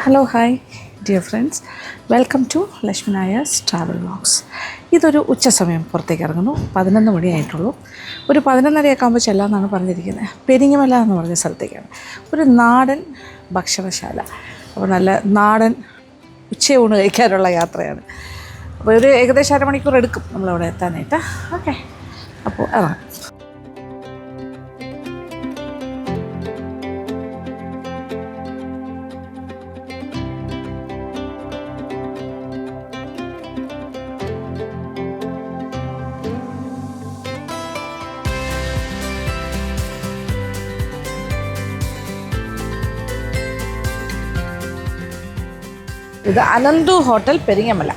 Hello hi dear friends, welcome to Lakshmi Nair's travel vlogs. ഇതൊരു ഉച്ച സമയം പുറത്തേക്ക് ഇറങ്ങുന്നു. 11 മണിയായിട്ടുള്ളൂ. ഒരു 11:30 ആകുമ്പോൾ ചെല്ലാമെന്നാണ് പറഞ്ഞിരിക്കുന്നത്. പെരിങ്ങമല എന്ന് പറഞ്ഞ സ്ഥലത്തേക്കാണ്. ഒരു നാടൻ ഭക്ഷണശാല. അപ്പോൾ നല്ല നാടൻ ഉച്ചയൂണ് കഴിക്കാനുള്ള യാത്രയാണ്. അപ്പോൾ ഒരു ഏകദേശം അരമണിക്കൂർ എടുക്കും നമ്മളവിടെ എത്താനായിട്ട്. ഓക്കെ, അപ്പോൾ ഇറങ്ങാം. ഇത് അനന്തു ഹോട്ടൽ പെരിങ്ങമല.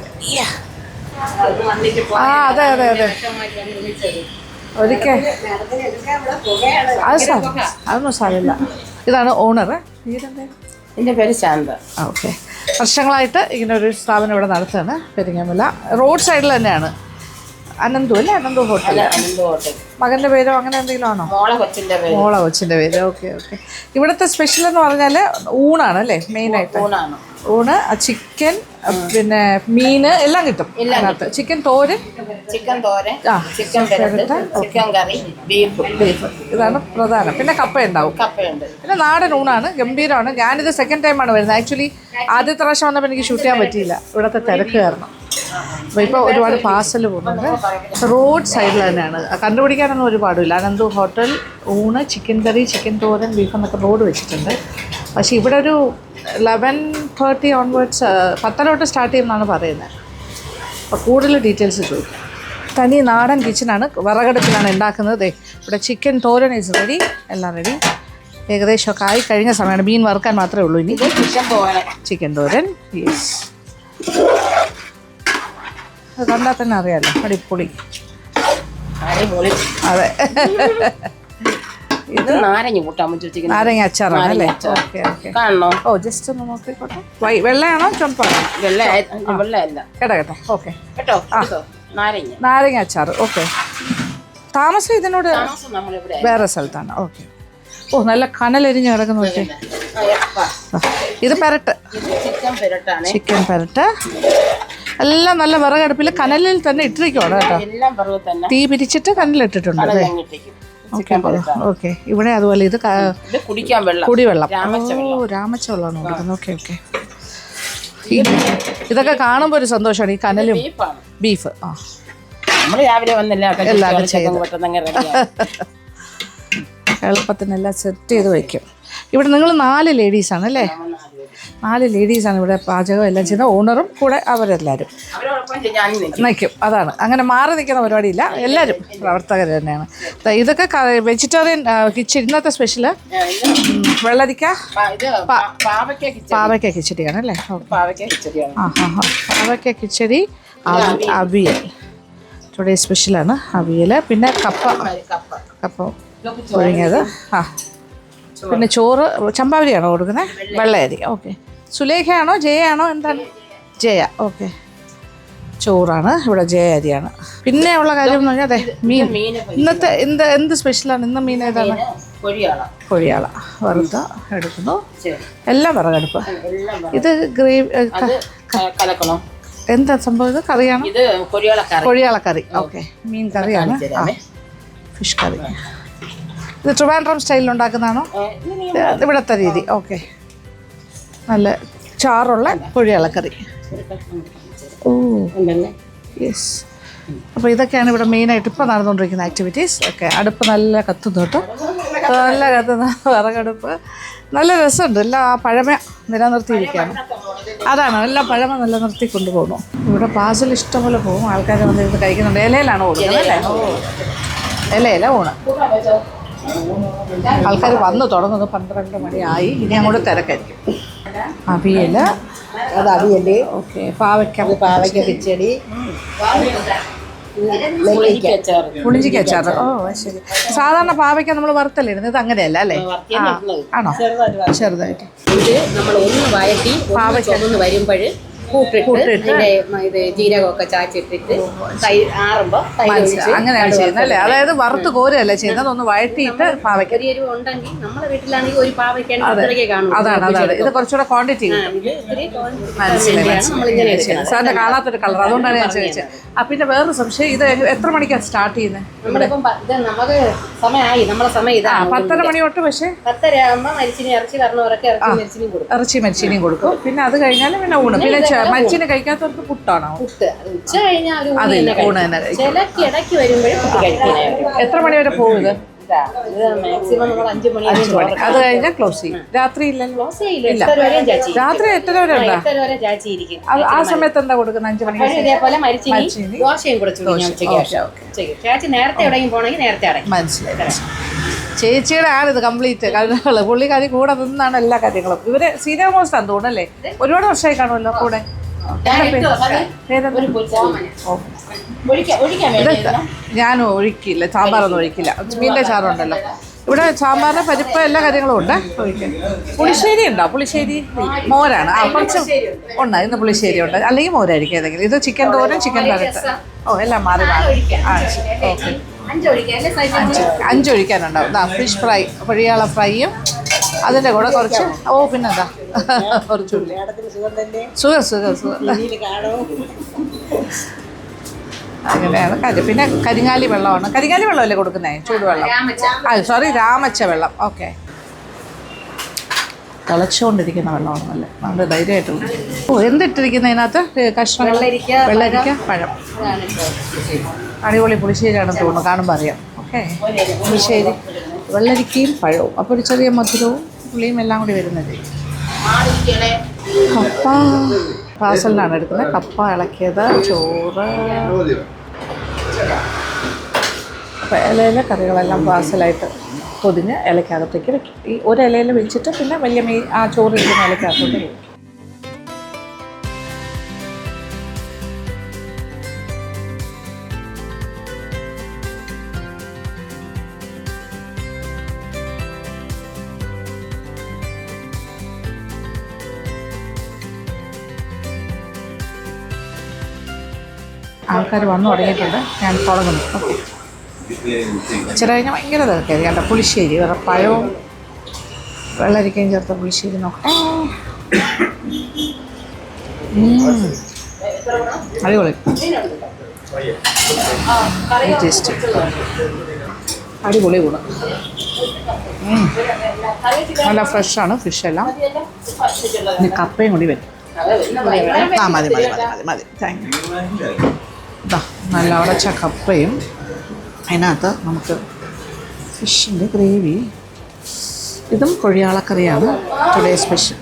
ആ അതെ അതെ അതെ, ഒരിക്കൽ അതൊന്നും സാരമില്ല. ഇതാണ് ഓണർ. എൻ്റെ പേര് ശാന്ത. ഓക്കെ, വർഷങ്ങളായിട്ട് ഇങ്ങനെ ഒരു സ്ഥാപനം ഇവിടെ നടത്തുകയാണ്. പെരിങ്ങമല റോഡ് സൈഡിൽ തന്നെയാണ്. അനന്തു അല്ലേ? അനന്തു ഹോട്ടൽ. മകൻ്റെ പേരോ അങ്ങനെ എന്തെങ്കിലും ആണോ? മോളെ കൊച്ചിൻ്റെ പേര്. Okay okay. ഇവിടുത്തെ സ്പെഷ്യൽ എന്ന് പറഞ്ഞാൽ ഊണാണ് അല്ലേ? മെയിനായിട്ട് ഊണ്, ചിക്കൻ, പിന്നെ മീന് എല്ലാം കിട്ടും ഇതിനകത്ത്. ചിക്കൻ തോരൻ, ചിക്കൻ കറി, ബീഫ്, ഇതാണ് പ്രധാനം. പിന്നെ കപ്പ ഉണ്ടാവും. പിന്നെ നാടൻ ഊണാണ്, ഗംഭീരമാണ്. ഞാനിത് സെക്കൻഡ് ടൈമാണ് വരുന്നത്. ആക്ച്വലി ആദ്യത്തെ പ്രാവശ്യം വന്നപ്പോൾ എനിക്ക് ഷൂട്ട് ചെയ്യാൻ പറ്റിയില്ല, ഇവിടുത്തെ തിരക്ക് കാരണം. അപ്പോൾ ഇപ്പോൾ ഒരുപാട് പാർസൽ പോകുന്നുണ്ട്. റോഡ് സൈഡിൽ തന്നെയാണ്, കണ്ടുപിടിക്കാനൊന്നും ഒരുപാടില്ല. അനന്തു ഹോട്ടൽ, ഊണ്, ചിക്കൻ കറി, ചിക്കൻ തോരൻ, ബീഫ് എന്നൊക്കെ ബോർഡ് വെച്ചിട്ടുണ്ട്. പക്ഷേ ഇവിടെ ഒരു 11:30 ഓൺവേർഡ്സ് 10 തൊട്ട് സ്റ്റാർട്ട് ചെയ്യുമെന്നാണ് പറയുന്നത്. അപ്പോൾ കൂടുതൽ ഡീറ്റെയിൽസ് ചോദിക്കും. തനി നാടൻ കിച്ചനാണ്, വിറകടുപ്പിലാണ് ഉണ്ടാക്കുന്നത്. ഇവിടെ ചിക്കൻ തോരൻ ഈസ് റെഡി, എല്ലാം റെഡി. ഏകദേശമൊക്കെ ആയി കഴിഞ്ഞ സമയമാണ്. മീൻ വറുക്കാൻ മാത്രമേ ഉള്ളൂ ഇനി. ചിക്കൻ തോരൻ, യെസ്, അത് കണ്ടാൽ തന്നെ അറിയാമല്ലോ, അടിപൊളി. അതെ, ഇത് നാരങ്ങ അച്ചാറാണ് അല്ലേ? Okay okay. ഓ, ജസ്റ്റ് ഒന്ന് നോക്കിക്കോട്ടെ. വെള്ളയാണോ ചുമപ്പാണോ? കേട്ടെ. ഓക്കെ, നാരങ്ങ അച്ചാറ്. ഓക്കെ, താമസം ഇതിനോട് വേറെ സ്ഥലത്താണ്. ഓക്കെ. ഓ, നല്ല കനലെരിഞ്ഞ് കിടക്കുന്ന നോക്കി. ഇത് പെരട്ട്, ചിക്കൻ പെരട്ട്. എല്ലാം നല്ല വിറകടുപ്പിൽ കനലിൽ തന്നെ ഇട്ടിരിക്കുവാണ് കേട്ടോ. തീ പിരിച്ചിട്ട് കനലിട്ടിട്ടുണ്ട് അല്ലേ? ഓക്കെ. ഇവിടെ അതുപോലെ ഇത് കുടിവെള്ളം. ഓ, രാമച്ച വെള്ളമാണ് കൊടുക്കുന്നത്. Okay okay. ഇതൊക്കെ കാണുമ്പോൾ ഒരു സന്തോഷമാണ്. ഈ കനലും ബീഫ്. ആ, എല്ലാം എളുപ്പത്തിനെല്ലാം സെറ്റ് ചെയ്ത് വയ്ക്കും. ഇവിടെ നിങ്ങൾ 4 ലേഡീസാണ് അല്ലേ? 4 ലേഡീസാണ് ഇവിടെ പാചകം എല്ലാം ചെയ്യുന്നത്. ഓണറും കൂടെ അവരെല്ലാവരും നിൽക്കും. അതാണ്, അങ്ങനെ മാറി നിൽക്കുന്ന പരിപാടിയില്ല, എല്ലാവരും പ്രവർത്തകർ തന്നെയാണ്. ഇതൊക്കെ വെജിറ്റേറിയൻ കിച്ചടി. ഇന്നത്തെ സ്പെഷ്യല് വെള്ളരിക്ക പാവയ്ക്ക കിച്ചടിയാണ് അല്ലേ? പാവയ്ക്ക കിച്ചടി, അവിയൽ ടുഡേ സ്പെഷ്യലാണ്. അവിയൽ, പിന്നെ കപ്പ പുഴുങ്ങിയത്. ആ, പിന്നെ ചോറ് ചമ്പാവരിയാണോ കൊടുക്കുന്നത്? വെള്ളയരി. ഓക്കെ. സുലേഖയാണോ ജയയാണോ എന്താണ്? ജയ. ഓക്കെ. ചോറാണ് ഇവിടെ, ജയ അരിയാണ്. പിന്നെ ഉള്ള കാര്യം എന്ന് പറഞ്ഞാൽ അതെ, മീൻ. ഇന്നത്തെ എന്ത് സ്പെഷ്യലാണ് ഇന്ന്? മീൻ ഏതാണ്? കൊഴിയാള വറുത്ത എടുക്കുന്നു. എല്ലാം വിറകടുപ്പ്. ഇത് ഗ്രേവി എന്താ സംഭവം? ഇത് കറിയാണ്, കൊഴിയാള കറി. ഓക്കെ, മീൻ കറിയാണ്. Fish curry. ഇത് ട്രിവാൻഡ്രം സ്റ്റൈലിൽ ഉണ്ടാക്കുന്നതാണോ? ഇവിടുത്തെ രീതി. ഓക്കെ, നല്ല ചാറുള്ള കൊഴിയാളക്കറി. ഓ യെസ്. അപ്പോൾ ഇതൊക്കെയാണ് ഇവിടെ മെയിനായിട്ട് ഇപ്പോൾ നടന്നുകൊണ്ടിരിക്കുന്ന ആക്ടിവിറ്റീസ്. ഓക്കെ, അടുപ്പ് നല്ല കത്തുന്നു കേട്ടോ, നല്ല കത്തുന്ന വിറകടുപ്പ്. നല്ല രസമുണ്ട്. എല്ലാം ആ പഴമ നിലനിർത്തിയിരിക്കുകയാണ്. അതാണ്, എല്ലാം പഴമ നിലനിർത്തി കൊണ്ടുപോകുന്നു. ഇവിടെ പാഴ്സൽ ഇഷ്ടംപോലെ പോകും. ആൾക്കാർ വന്ന് ഇത് കഴിക്കുന്നുണ്ട്. ഇലയിലാണ് കൊടുക്കുന്നത് അല്ലേ? ഓ, ഇലയില ഊണ്. ആൾക്കാർ വന്ന് തുടങ്ങുന്നു. 12 മണിയായി. ഇനി അങ്ങോട്ട് തിരക്കായിരിക്കും. അവിയൽ, അത് അവിയൽ. ഓക്കെ. പാവയ്ക്ക കിച്ചടി, പുളിഞ്ചിക്ക അച്ചാറ്. ഓ ശരി. സാധാരണ പാവയ്ക്ക നമ്മൾ വറുത്തല്ലേ ഇടുന്നത്? ഇത് അങ്ങനെയല്ല അല്ലേ? ആണോ? ചെറുതായിട്ട് നമ്മൾ ഒന്ന് വഴറ്റി പാവയ്ക്ക ഒന്ന് വരുമ്പോൾ കൂട്ടിട്ട് ഇത് ജീരകമൊക്കെ ചാച്ചിട്ടിട്ട് ആറുമ്പോൾ അങ്ങനെയാണ് ചെയ്യുന്നത് അല്ലേ? അതായത് വറുത്ത് കോരുകയല്ല ചെയ്യുന്നത്, ഒന്ന് വഴറ്റിയിട്ട് പാവയ്ക്ക. ഒരു എരിവ് ഉണ്ടെങ്കിൽ നമ്മുടെ വീട്ടിലാണെങ്കിൽ ഒരു പാവയ്ക്കാൻ കാണും. അതാണ് ഇത് കുറച്ചുകൂടെ ക്വാണ്ടിറ്റി സാറിന് കാണാത്തൊരു കളർ, അതുകൊണ്ടാണ് ഞാൻ ചോദിച്ചത്. പിന്നെ വേറൊരു സംശയം, ഇത് എത്ര മണിക്കാണ് സ്റ്റാർട്ട് ചെയ്യുന്നത്? നമ്മളിപ്പം നമുക്ക് സമയമായി, നമ്മളെ സമയം ഇതാ 10:30 മണി തൊട്ട്. പക്ഷേ 10:30 ആകുമ്പോൾ മരിച്ചിനി ഇറച്ചി തരണവരൊക്കെ ഇറച്ചി മരിച്ചിനിയും കൊടുക്കും. പിന്നെ അത് കഴിഞ്ഞാൽ പിന്നെ ഊണ്. പിന്നെ മരിച്ചിന് കഴിക്കാത്തവർക്ക് പുട്ടാണോ? പുട്ട് ഉച്ച കഴിഞ്ഞാൽ ഊണ് തന്നെ കഴിക്കും. ചിലക്ക് ഇടയ്ക്ക് വരുമ്പോഴും. എത്ര മണി വരെ പോകും ഇത്? മാക്സിമം നമ്മൾ 5 മണി. അത് കഴിഞ്ഞാൽ ക്ലോസ് ചെയ്യും. രാത്രി ഇല്ലല്ലോ? രാത്രി 8:30 വരെ ഉണ്ടോ? ആ സമയത്ത് എന്താ കൊടുക്കുന്നത്? 5 മണിക്ക് ഇതേപോലെ മരിച്ചിനി ദോശയും ചാച്ചി നേരത്തെ എവിടെയും പോണെങ്കിൽ നേരത്തെ അടയ്ക്കും. മനസ്സിലായി. ചേച്ചിയുടെ ആണിത് കംപ്ലീറ്റ്. കാരണം പുള്ളിക്കാരി കൂടെ നിന്നാണ് എല്ലാ കാര്യങ്ങളും. ഇവര് സീനിയർ മോസ്റ്റ് ആണെന്ന് തോന്നുന്നല്ലേ? ഒരുപാട് വർഷമായി കാണുമല്ലോ കൂടെ. ഞാൻ ഒഴിക്കില്ല, സാമ്പാറൊന്നും ഒഴിക്കില്ല. മീൻ്റെ ചാറുണ്ടല്ലോ ഇവിടെ. സാമ്പാറിന് പരിപ്പ് എല്ലാ കാര്യങ്ങളും ഉണ്ട്. ഒഴിക്കാൻ പുളിശ്ശേരി ഉണ്ടോ? പുളിശ്ശേരി മോരാണ്. കുറച്ച് ഉണ്ട്. ഇന്ന് പുളിശ്ശേരി ഉണ്ട്, അല്ലെങ്കിൽ മോരായിരിക്കും ഏതെങ്കിലും. ഇത് ചിക്കൻ തോരൻ, ചിക്കൻ കറിട്ട്. എല്ലാം മാറി മാറി. ഓക്കെ, 5 ഒഴിക്കാനുണ്ടാവും. ഫിഷ് ഫ്രൈ, പൊഴിയാള ഫ്രൈയും അതിൻ്റെ കൂടെ കുറച്ച് പിന്നെന്താ കുറച്ചുള്ളി. സുഖം. അങ്ങനെയാണ് കാര്യം. പിന്നെ കരിങ്ങാലി വെള്ളമാണ്. കരിങ്ങാലി വെള്ളമല്ലേ കൊടുക്കുന്നത്? ചൂടുവെള്ളം. സോറി, രാമച്ച വെള്ളം. ഓക്കെ, തിളച്ചുകൊണ്ടിരിക്കുന്ന വെള്ളമാണല്ലേ? നല്ല ധൈര്യമായിട്ടുള്ള. എന്തിട്ടിരിക്കുന്ന അതിനകത്ത്? കഷ്ണം വെള്ളരിക്ക, പഴം. അടിപൊളി പുളിശ്ശേരിയാണെന്ന് തോന്നുന്നു, കാണുമ്പോൾ അറിയാം. ഓക്കെ, പുളിശ്ശേരി, വെള്ളരിക്കയും പഴവും. അപ്പോൾ ഒരു ചെറിയ മധുരവും പുളിയും എല്ലാം കൂടി വരുന്നത്. കപ്പ പാർസലിനാണ് എടുക്കുന്നത്. കപ്പ ഇളക്കിയത്, ചോറ്. അപ്പോൾ ഇലയിലെ കറികളെല്ലാം പാർസലായിട്ട് പൊതിഞ്ഞ് ഇലക്കകത്തേക്ക് വെക്കും. ഈ ഒരു ഇലയിൽ വെച്ചിട്ട് പിന്നെ വലിയ ആ ചോറ് ഇരിക്കുന്ന ഇലക്കകത്തോട്ട് വെക്കും. ആൾക്കാർ വന്നു തുടങ്ങിയിട്ടുണ്ട്. ഞാൻ തുടങ്ങുന്നു. ഓക്കെ, ഇച്ചിരി കഴിഞ്ഞാൽ ഭയങ്കര തിരക്കായിരിക്കും കേട്ടോ. പുളിശ്ശേരി, വേറെ പഴവും വെള്ളരിക്കയും ചേർത്ത പുളിശ്ശേരി നോക്കട്ടെ. അടിപൊളി ടേസ്റ്റ്, അടിപൊളി ഗുണം. നല്ല ഫ്രഷാണ് ഫിഷെല്ലാം. ഇനി കപ്പയും കൂടി വരും. മതി. Thank you. നല്ല ഉടച്ച കപ്പയും അതിനകത്ത് നമുക്ക് ഫിഷിൻ്റെ ഗ്രേവി. ഇതും കൊഴിയാളക്കറിയാണ് ടുഡേ സ്പെഷ്യൽ.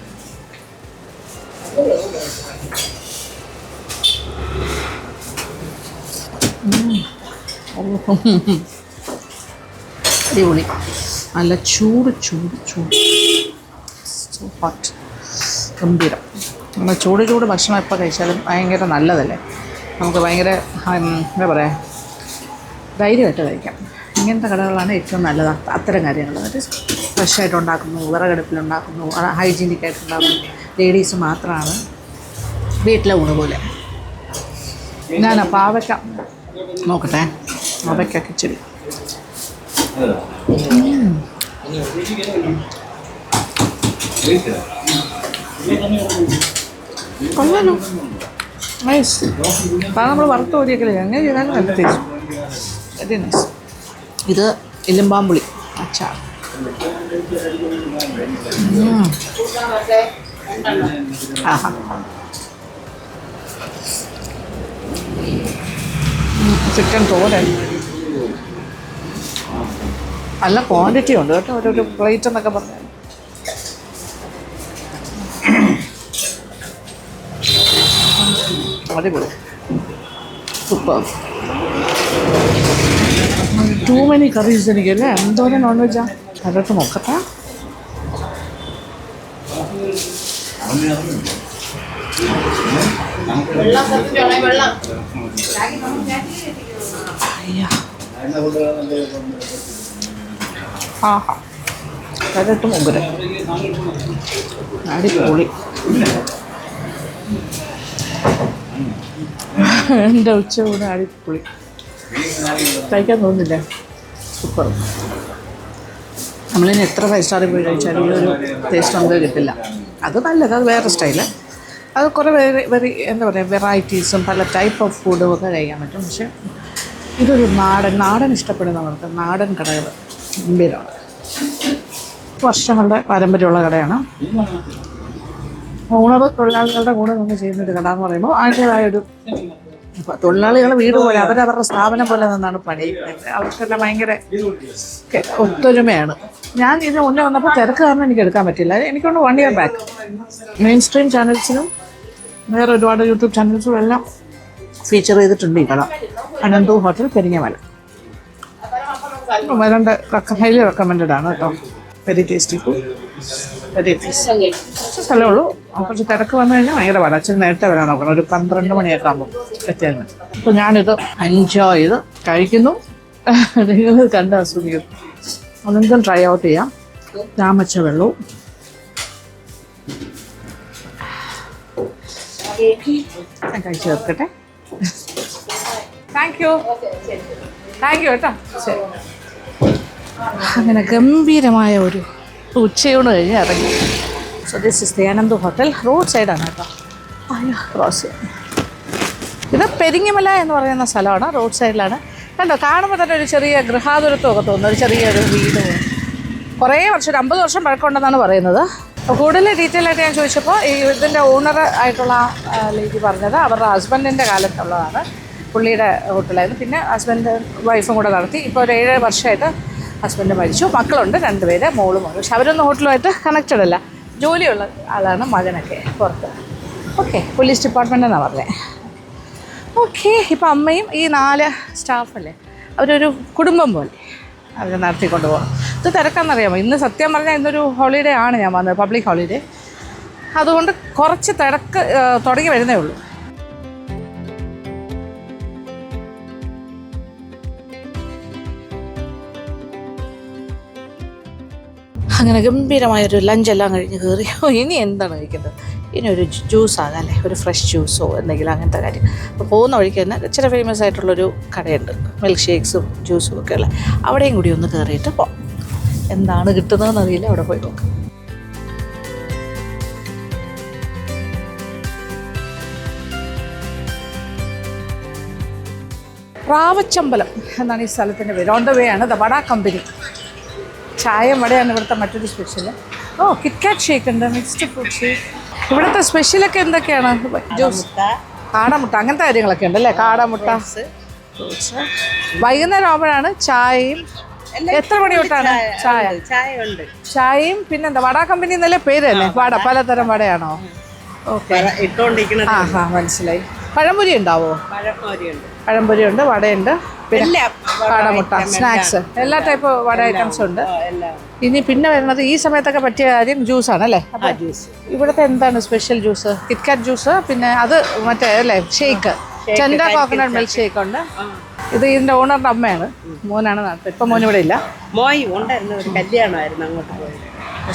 അടിപൊളി. നല്ല ചൂട് സോ ഹോട്ട്, ഗംഭീരം. നമ്മൾ ചൂട് ഭക്ഷണം എപ്പോൾ കഴിച്ചാലും ഭയങ്കര നല്ലതല്ലേ? നമുക്ക് ഭയങ്കര എന്താ പറയുക, ധൈര്യമായിട്ട് കഴിക്കാം. ഇങ്ങനത്തെ കടകളാണ് ഏറ്റവും നല്ലത് അത്തരം കാര്യങ്ങൾ. അത് ഫ്രഷായിട്ട് ഉണ്ടാക്കുന്നു, വിറകടുപ്പിലുണ്ടാക്കുന്നു, ഹൈജീനിക്കായിട്ട് ഉണ്ടാക്കുന്നു. ലേഡീസ് മാത്രമാണ് വീട്ടിലെ ഊണ് പോലെ. ഞാൻ പാവയ്ക്ക നോക്കട്ടെ. പാവയ്ക്ക കിച്ചടി കൊള്ളാലോ. നൈസ്. കാരണം നമ്മൾ വറുത്ത് ഓടിയൊക്കെ അങ്ങനെ ചെയ്താലും നല്ല ടേസ്റ്റ്. Very nice. ഇത് എല്ലുമ്പാമ്പുളി അച്ചാർ. ആഹാ, ചിക്കൻ തോരൻ. നല്ല ക്വാണ്ടിറ്റി ഉണ്ട് കേട്ടോ. ഒരു പ്ലേറ്റ് എന്നൊക്കെ പറഞ്ഞാൽ. അടിപൊളി, സൂപ്പർ. ടൂ മെനി കറീസ് എനിക്കല്ലേ. എന്തോരം നോൺ വെജാ? അതൊക്കെ നോക്കട്ടെ. ആഹാ, കരട്ട് മുഗ്ഗര, അടിപൊളി. എൻ്റെ ഉച്ചയൂണ് അടിപൊളി, കഴിക്കാൻ തോന്നുന്നില്ല, സൂപ്പർ. നമ്മളിനി എത്ര 5 സ്റ്റാറിൽ പോയി കഴിച്ചാലും ഈ ഒരു ടേസ്റ്റ് നമുക്ക് കിട്ടില്ല. അത് നല്ലത്, അത് വേറെ സ്റ്റൈല്. അത് കുറേ എന്താ പറയുക, വെറൈറ്റീസും പല ടൈപ്പ് ഓഫ് ഫുഡും ഒക്കെ കഴിക്കാൻ പറ്റും. പക്ഷേ ഇതൊരു നാടൻ ഇഷ്ടപ്പെടുന്നവർക്ക് നാടൻ കടകൾ ഗംഭീരമാണ്. വർഷങ്ങളുടെ പാരമ്പര്യമുള്ള കടയാണ്. ഓണർ തൊഴിലാളികളുടെ കൂടെ നിന്ന് ചെയ്യുന്നൊരു കട എന്ന് പറയുമ്പോൾ അതിൻ്റേതായൊരു തൊഴിലാളികളുടെ വീട് പോലെ അവരവരുടെ സ്ഥാപനം പോലെ നിന്നാണ് പണി. അവർക്കെല്ലാം ഭയങ്കര ഒത്തൊരുമയാണ്. ഞാൻ ഇതിന് മുന്നേ വന്നപ്പോൾ തിരക്ക് കാരണം എനിക്ക് എടുക്കാൻ പറ്റില്ല. എനിക്കൊണ്ട് 1 year ബാക്ക് മെയിൻ സ്ട്രീം ചാനൽസിനും വേറെ ഒരുപാട് യൂട്യൂബ് ചാനൽസും എല്ലാം ഫീച്ചർ ചെയ്തിട്ടുണ്ട് ഈ കട. അനന്തു ഹോട്ടൽ പെരിങ്ങമല. വരേണ്ട ഹൈലി റെക്കമെൻഡഡ് ആണ് കേട്ടോ. Very tasty food, very tasty. സ്ഥലമേ ഉള്ളൂ. കുറച്ച് തിരക്ക് വന്നു കഴിഞ്ഞാൽ ഭയങ്കര പാടാ. അച്ഛൻ നേരത്തെ വരാൻ നോക്കണം, ഒരു 12 മണിയൊക്കെ ആകുമ്പോൾ എത്തിയാൽ. അപ്പോൾ ഞാനിത് എൻജോയ് ചെയ്ത് കഴിക്കുന്നു, നിങ്ങൾ കണ്ട് ആസ്വദിക്കുന്നു. അതെന്തും ട്രൈ ഔട്ട് ചെയ്യാം. ഞാൻ വെച്ച വെള്ളവും ഞാൻ കഴിച്ചു തീർക്കട്ടെ. താങ്ക് യു കേട്ടോ. ശരി. അങ്ങനെ ഗംഭീരമായ ഒരു ഉച്ചയൂണ് കഴിഞ്ഞ് ഇറങ്ങി. So this is the Ananthu hotel. Road സൈഡാണ് കേട്ടോ. അയ്യോ, ക്രോസ് ചെയ്യാം. ഇത് പെരിങ്ങമല എന്ന് പറയുന്ന സ്ഥലമാണ്, റോഡ് സൈഡിലാണ്. കണ്ടോ, കാണുമ്പോൾ തന്നെ ഒരു ചെറിയ ഗൃഹാതുരത്വമൊക്കെ തോന്നുന്നു. ഒരു ചെറിയൊരു വീട്, കുറേ വർഷം, ഒരു 50 വർഷം പഴക്കമുണ്ടെന്നാണ് പറയുന്നത്. അപ്പോൾ കൂടുതൽ ഡീറ്റെയിൽ ആയിട്ട് ഞാൻ ചോദിച്ചപ്പോൾ ഈ ഇതിൻ്റെ ഓണർ ആയിട്ടുള്ള ലേഡി പറഞ്ഞത് അവരുടെ ഹസ്ബൻഡിൻ്റെ കാലത്തുള്ളതാണ്. പുള്ളിയുടെ ഹോട്ടലായിരുന്നു. പിന്നെ ഹസ്ബൻഡ് വൈഫും കൂടെ നടത്തി. ഇപ്പോൾ ഒരു 7 വർഷമായിട്ട് ഹസ്ബൻഡ് മരിച്ചു. മക്കളുണ്ട് 2 പേര്, മോളും മകളും. പക്ഷെ അവരൊന്നും ഹോട്ടലുമായിട്ട് കണക്റ്റഡ് അല്ല. ജോലിയുള്ള ആളാണ്, മകനൊക്കെ പുറത്ത്. ഓക്കെ, പോലീസ് ഡിപ്പാർട്ട്മെൻ്റ് എന്നാണ് പറഞ്ഞത്. ഓക്കെ, ഇപ്പോൾ അമ്മയും ഈ 4 സ്റ്റാഫല്ലേ, അവരൊരു കുടുംബം പോലെ അവർ നടത്തിക്കൊണ്ട് പോകണം. ഇത് തിരക്കാണെന്നറിയാമോ? ഇന്ന് സത്യം പറഞ്ഞാൽ ഇന്നൊരു ഹോളിഡേ ആണ് ഞാൻ വന്നത്, പബ്ലിക് ഹോളിഡേ. അതുകൊണ്ട് കുറച്ച് തിരക്ക് തുടങ്ങി വരുന്നേ ഉള്ളൂ. അങ്ങനെ ഗംഭീരമായൊരു ലഞ്ചെല്ലാം കഴിഞ്ഞ് കയറി. ഇനി എന്താണ് കഴിക്കേണ്ടത്? ഇനി ഒരു ജ്യൂസാകാം അല്ലേ, ഒരു ഫ്രഷ് ജ്യൂസോ എന്തെങ്കിലും അങ്ങനത്തെ കാര്യം. അപ്പോൾ പോകുന്ന വഴിക്ക് തന്നെ ഇച്ചിരി ഫേമസ് ആയിട്ടുള്ളൊരു കടയുണ്ട്, മിൽക്ക് ഷേക്സും ജ്യൂസും ഒക്കെ ഉള്ള. അവിടെയും കൂടി ഒന്ന് കയറിയിട്ട് പോകാം. എന്താണ് കിട്ടുന്നതെന്ന് അറിയില്ല, അവിടെ പോയി നോക്കാം. റാവച്ചമ്പലം എന്നാണ് ഈ സ്ഥലത്തിൻ്റെ പേര്. ഓൺ ദ വേ ആണ് ദ വട കമ്പനി. ചായയും വടയാണ് ഇവിടുത്തെ മറ്റൊരു സ്പെഷ്യൽ. ഓ, കിറ്റ്കാറ്റ് ഷേക്ക് ഉണ്ട്, മിക്സ്ഡ് ഫ്രൂട്ട് ഷേക്ക്. ഇവിടുത്തെ സ്പെഷ്യലൊക്കെ എന്തൊക്കെയാണ്? ജ്യൂസ്, കാടമുട്ട, അങ്ങനത്തെ കാര്യങ്ങളൊക്കെ ഉണ്ട് അല്ലേ? കാടമുട്ട, ഫ്രൂട്ട്സ്. വൈകുന്നേരം ആകുമ്പോഴാണ് ചായയും. എത്ര മണി തൊട്ടാണ് ചായ? ചായയും പിന്നെന്താ വട കമ്പനി എന്നല്ലേ പേര് തന്നെ? വട, പലതരം വടയാണോ? ഓക്കെ, ആ മനസ്സിലായി. പഴംപൊരി ഉണ്ടാവോ? പഴംപൊരി ഉണ്ട്, വടയുണ്ട്, പിന്നെ കാടമുട്ട, സ്നാക്സ്, എല്ലാ ടൈപ്പ് വട ഐറ്റംസും ഉണ്ട്. ഇനി പിന്നെ വരുന്നത് ഈ സമയത്തൊക്കെ പറ്റിയ കാര്യം ജ്യൂസാണ് അല്ലേ? ഇവിടുത്തെ എന്താണ് സ്പെഷ്യൽ ജ്യൂസ്? കിറ്റ്കാറ്റ് ജ്യൂസ്, പിന്നെ അത് മറ്റേ അല്ലേ ഷേക്ക്, ചെണ്ട കോക്കനട്ട് മിൽക്ക് ഷേക്ക് ഉണ്ട്. ഇത് ഇതിൻ്റെ ഓണറിൻ്റെ അമ്മയാണ്, മോനാണ് നടത്തുന്നത്. ഇപ്പം മോൻ ഇവിടെ ഇല്ല, കല്യാണമായിരുന്നു, അങ്ങോട്ട് പോയി.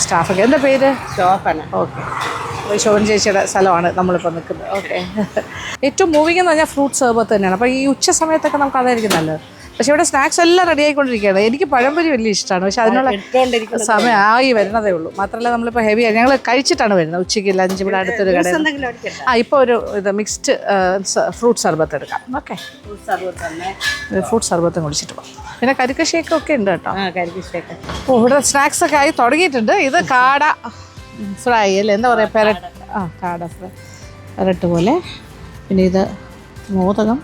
സ്റ്റാഫൊക്കെ എന്താ പേര്? ശോഭന. ഓക്കെ, ശോഭൻ ചേച്ചിയുടെ സ്ഥലമാണ് നമ്മളിപ്പോൾ നിൽക്കുന്നത്. ഓക്കെ, ഏറ്റവും മൂവിങ് എന്ന് പറഞ്ഞാൽ ഫ്രൂട്ട് സർബത്ത് തന്നെയാണ്. അപ്പോൾ ഈ ഉച്ച സമയത്തൊക്കെ നമുക്ക് അതായിരിക്കും നല്ലത്. പക്ഷേ ഇവിടെ സ്നാക്സ് എല്ലാം റെഡി ആയിക്കൊണ്ടിരിക്കുകയാണ്. എനിക്ക് പഴംപൊരി വലിയ ഇഷ്ടമാണ്, പക്ഷെ അതിനുള്ള സമയം ആയി വരുന്നതേ ഉള്ളൂ. മാത്രമല്ല നമ്മളിപ്പോൾ ഹെവി ആയി ഞങ്ങൾ കഴിച്ചിട്ടാണ് വരുന്നത്. ഉച്ചയ്ക്ക് ലഞ്ച് ഇവിടെ അടുത്തൊരു കട. ഇപ്പോൾ ഒരു ഇത് മിക്സ്ഡ് ഫ്രൂട്ട് സർബത്ത് എടുക്കാം. ഓക്കെ, ഫ്രൂട്ട് സർബത്തും കുടിച്ചിട്ട് പോകാം. പിന്നെ കരിക്ക് ഷേക്കൊക്കെ ഉണ്ട് കേട്ടോ. ഓ, ഇവിടെ സ്നാക്സ് ഒക്കെ ആയി തുടങ്ങിയിട്ടുണ്ട്. ഇത് കാട ഫ്രൈ അല്ലേ, എന്താ പറയുക, പെരട്ട്. കാട ഫ്രൈ, പെരട്ട് പോലെ. പിന്നെ ഇത് മോദകം,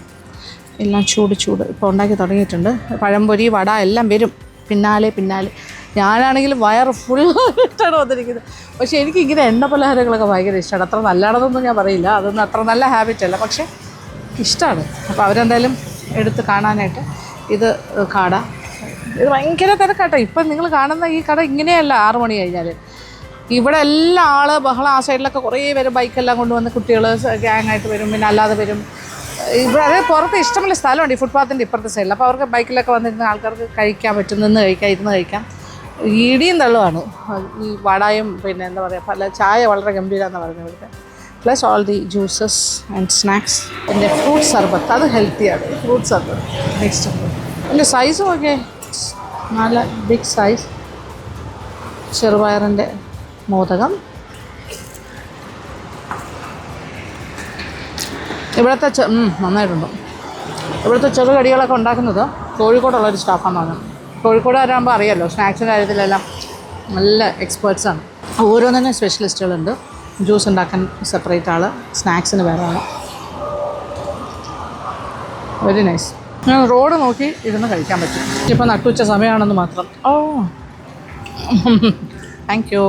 എല്ലാം ചൂട് ഇപ്പോൾ ഉണ്ടാക്കി തുടങ്ങിയിട്ടുണ്ട്. പഴംപൊരി, വട എല്ലാം വരും പിന്നാലെ. ഞാനാണെങ്കിലും വയറ് ഫുള്ളായിട്ടാണ് വന്നിരിക്കുന്നത്. പക്ഷേ എനിക്കിങ്ങനെ എണ്ണ പലഹാരങ്ങളൊക്കെ ഭയങ്കര ഇഷ്ടമാണ്. അത്ര നല്ലതാണെന്നൊന്നും ഞാൻ പറയില്ല, അതൊന്നും അത്ര നല്ല ഹാബിറ്റ് അല്ല, പക്ഷേ ഇഷ്ടമാണ്. അപ്പോൾ അവരെന്തായാലും എടുത്ത് കാണാനായിട്ട്. ഇത് കാട, ഇത് ഭയങ്കര തിരക്കാട്ടോ. ഇപ്പം നിങ്ങൾ കാണുന്ന ഈ കട ഇങ്ങനെയല്ല 6 മണി കഴിഞ്ഞാൽ. ഇവിടെ എല്ലാ ബഹളം. ആ സൈഡിലൊക്കെ കുറേ പേര് ബൈക്കെല്ലാം കൊണ്ടുവന്ന് കുട്ടികൾ ഗ്യാങ്ങായിട്ട് വരും, പിന്നെ അല്ലാതെ വരും. ഇവിടെ അതേ പുറത്ത് ഇഷ്ടമുള്ള സ്ഥലമുണ്ട് ഈ ഫുട്പാത്തിൻ്റെ ഇപ്പുറത്തെ സൈഡിൽ. അപ്പോൾ അവർക്ക് ബൈക്കിലൊക്കെ വന്നിരുന്ന ആൾക്കാർക്ക് കഴിക്കാൻ പറ്റും, നിന്ന് കഴിക്കാം, ഇരുന്ന് കഴിക്കാം. ഇടിയും തള്ളുവാണ് ഈ വടായും. പിന്നെ എന്താ പറയുക, പല ചായ വളരെ ഗംഭീരമെന്നാണ് പറയുന്നത് ഇവിടുത്തെ. Plus all the juices and snacks. എൻ്റെ ഫ്രൂട്ട് സർബത്ത്, അത് ഹെൽത്തിയാണ്. ഫ്രൂട്ട് സർബത്ത് നെക്സ്റ്റ്. എൻ്റെ സൈസും ഒക്കെ നല്ല ബിഗ് സൈസ്. ചെറുപയറിൻ്റെ മോദകം. ഇവിടുത്തെ നന്നായിട്ടുണ്ട്. ഇവിടുത്തെ ചെറുകടികളൊക്കെ ഉണ്ടാക്കുന്നത് കോഴിക്കോടുള്ളൊരു സ്റ്റാഫാണ്. കോഴിക്കോടുകാരാകുമ്പോൾ അറിയാമല്ലോ, സ്നാക്സിൻ്റെ കാര്യത്തിലെല്ലാം നല്ല എക്സ്പേർട്സാണ്. ഓരോന്നിനും സ്പെഷ്യലിസ്റ്റുകളുണ്ട്. ജ്യൂസ് ഉണ്ടാക്കാൻ സെപ്പറേറ്റ് ആൾ, സ്നാക്സിന് വേറെ ആൾ. Very nice. ഞാൻ റോഡ് നോക്കി ഇരുന്ന് കഴിക്കാൻ പറ്റും. ഇപ്പോൾ നട്ടുച്ച സമയമാണെന്ന് മാത്രം. ഓ താങ്ക് യു.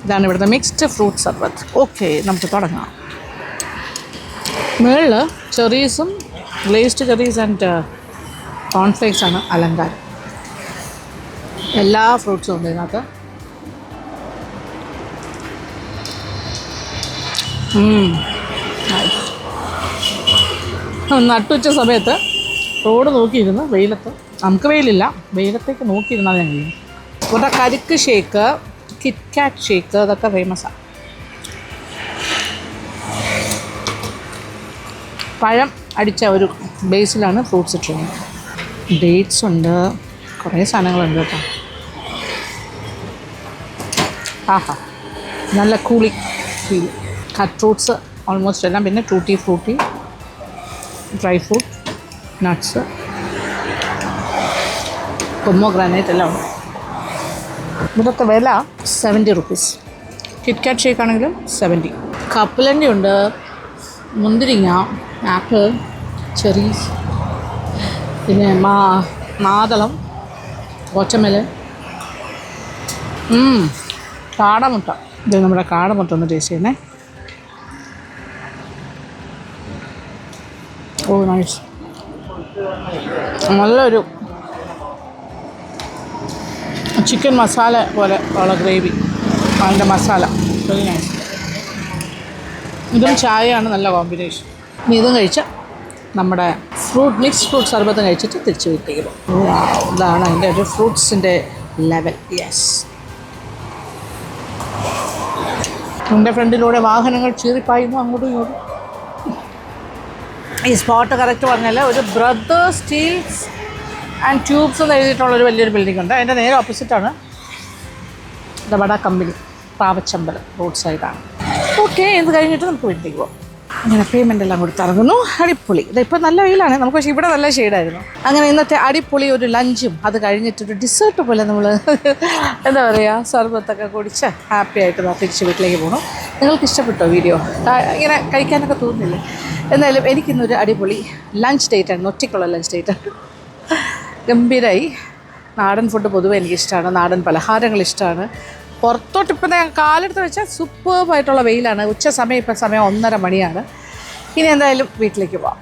ഇതാണ് ഇവിടുത്തെ മിക്സ്ഡ് ഫ്രൂട്ട് സർബത്ത്. ഓക്കെ, നമുക്ക് തുടങ്ങാം. മുകളിൽ ചെറീസും ഗ്ലേസ്ഡ് ചെറീസ് ആൻഡ് കോൺഫ്ലേക്സാണ് അലങ്കാരം. എല്ലാ ഫ്രൂട്ട്സും ഉണ്ട് ഇതിനകത്ത്. നട്ടുച്ച സമയത്ത് റോഡ് നോക്കിയിരുന്ന് വെയിലത്ത്, നമുക്ക് വെയിലില്ല, വെയിലത്തേക്ക് നോക്കിയിരുന്നാൽ ഞാൻ കഴിയും. ഇവിടെ കരിക്ക് ഷേക്ക്, കിറ്റ്കാറ്റ് ഷേക്ക്, അതൊക്കെ ഫേമസാണ്. പഴം അടിച്ച ഒരു ബേസിലാണ് ഫ്രൂട്ട്സ് ഇട്ടിരുന്നത്. ഡേറ്റ്സ് ഉണ്ട്, കുറേ സാധനങ്ങളുണ്ട് കേട്ടോ. ആഹാ, നല്ല കൂളി ഫീൽ. കട്ട് ഫ്രൂട്ട്സ് ഓൾമോസ്റ്റ് എല്ലാം, പിന്നെ tutti Frooti, dry fruit, nuts, pomegranate എല്ലാം ഉണ്ട്. ഇവിടുത്തെ വില 70 റുപ്പീസ്. കിറ്റ്കാറ്റ് ഷേക്ക് ആണെങ്കിലും 70. കപ്പലണ്ടി ഉണ്ട്, മുന്തിരിങ്ങ, ആപ്പിൾ, ചെറീസ്, പിന്നെ മാതളം, വാട്ടർമെലൺ, കാടമുട്ട. ഇത് നമ്മുടെ കാടമുട്ട ഒന്ന് ടേസ്റ്റ് ചെയ്യുന്നേ. ഓ നൈസ്. നല്ലൊരു ചിക്കൻ മസാല പോലെ ഉള്ള ഗ്രേവി, അതിൻ്റെ മസാല വെരി നൈസ്. ഇതും ചായയാണ് നല്ല കോമ്പിനേഷൻ. ഇനി ഇതും കഴിച്ച് നമ്മുടെ മിക്സ്ഡ് ഫ്രൂട്ട് സർബത്ത് കഴിച്ചിട്ട് തിരിച്ച് വീട്ടിലേക്ക് പോകും. ഇതാണ് അതിൻ്റെ ഒരു ഫ്രൂട്ട്സിൻ്റെ ലെവൽ. യെസ്. എൻ്റെ ഫ്രണ്ടിലൂടെ വാഹനങ്ങൾ ചീറിപ്പായുന്നു അങ്ങോട്ടും ഇങ്ങോട്ടും. ഈ സ്പോട്ട് കറക്റ്റ് പറഞ്ഞാൽ ഒരു ബ്രദേഴ്സ് സ്റ്റീൽസ് ആൻഡ് ട്യൂബ്സ് എന്ന് എഴുതിയിട്ടുള്ളൊരു വലിയൊരു ബിൽഡിംഗ് ഉണ്ട്. അതിൻ്റെ നേരെ ഓപ്പോസിറ്റാണ് ദ വട കമ്പനി, പാവച്ചമ്പലം റോഡ് സൈഡാണ്. ഓക്കെ, ഇത് കഴിഞ്ഞിട്ട് നമുക്ക് വീട്ടിലേക്ക് പോകാം. അങ്ങനെ പേയ്മെൻ്റ് എല്ലാം കൊടുത്തിറങ്ങുന്നു. അടിപൊളി. ഇതിപ്പോൾ നല്ല വെയിലാണ് നമുക്ക്, പക്ഷേ ഇവിടെ നല്ല ഷെയ്ഡായിരുന്നു. അങ്ങനെ ഇന്നത്തെ അടിപൊളി ഒരു ലഞ്ചും അത് കഴിഞ്ഞിട്ടൊരു ഡിസേർട്ട് പോലെ നമ്മൾ എന്താ പറയുക, സർബത്തൊക്കെ കുടിച്ച് ഹാപ്പി ആയിട്ട് തിരിച്ച് വീട്ടിലേക്ക് പോകണം. നിങ്ങൾക്ക് ഇഷ്ടപ്പെട്ടോ വീഡിയോ? ഇങ്ങനെ കഴിക്കാനൊക്കെ തോന്നുന്നില്ലേ? എന്തായാലും എനിക്കിന്നൊരു അടിപൊളി ലഞ്ച് ഡേറ്റാണ്, ഒറ്റയ്ക്കുള്ള ലഞ്ച് ഡേറ്റാണ്. ഗംഭീരമായി. നാടൻ ഫുഡ് പൊതുവെ എനിക്കിഷ്ടമാണ്, നാടൻ പലഹാരങ്ങൾ ഇഷ്ടമാണ്. പുറത്തോട്ട് ഇപ്പം ഞാൻ കാലെടുത്ത് വെച്ചാൽ സൂപ്പർബായിട്ടുള്ള വെയിലാണ്. ഉച്ച സമയം, ഇപ്പം സമയം 1:30 മണിയാണ്. ഇനി എന്തായാലും വീട്ടിലേക്ക് പോവാം.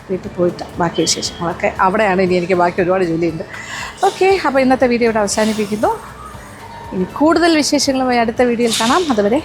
വീട്ടിൽ പോയിട്ട് ബാക്കി വിശേഷങ്ങളൊക്കെ അവിടെയാണ്. ഇനി എനിക്ക് ബാക്കി ഒരുപാട് ജോലിയുണ്ട്. ഓക്കെ, അപ്പോൾ ഇന്നത്തെ വീഡിയോ ഇവിടെ അവസാനിപ്പിക്കുന്നു. ഇനി കൂടുതൽ വിശേഷങ്ങളുമായി അടുത്ത വീഡിയോയിൽ കാണാം. അതുവരെ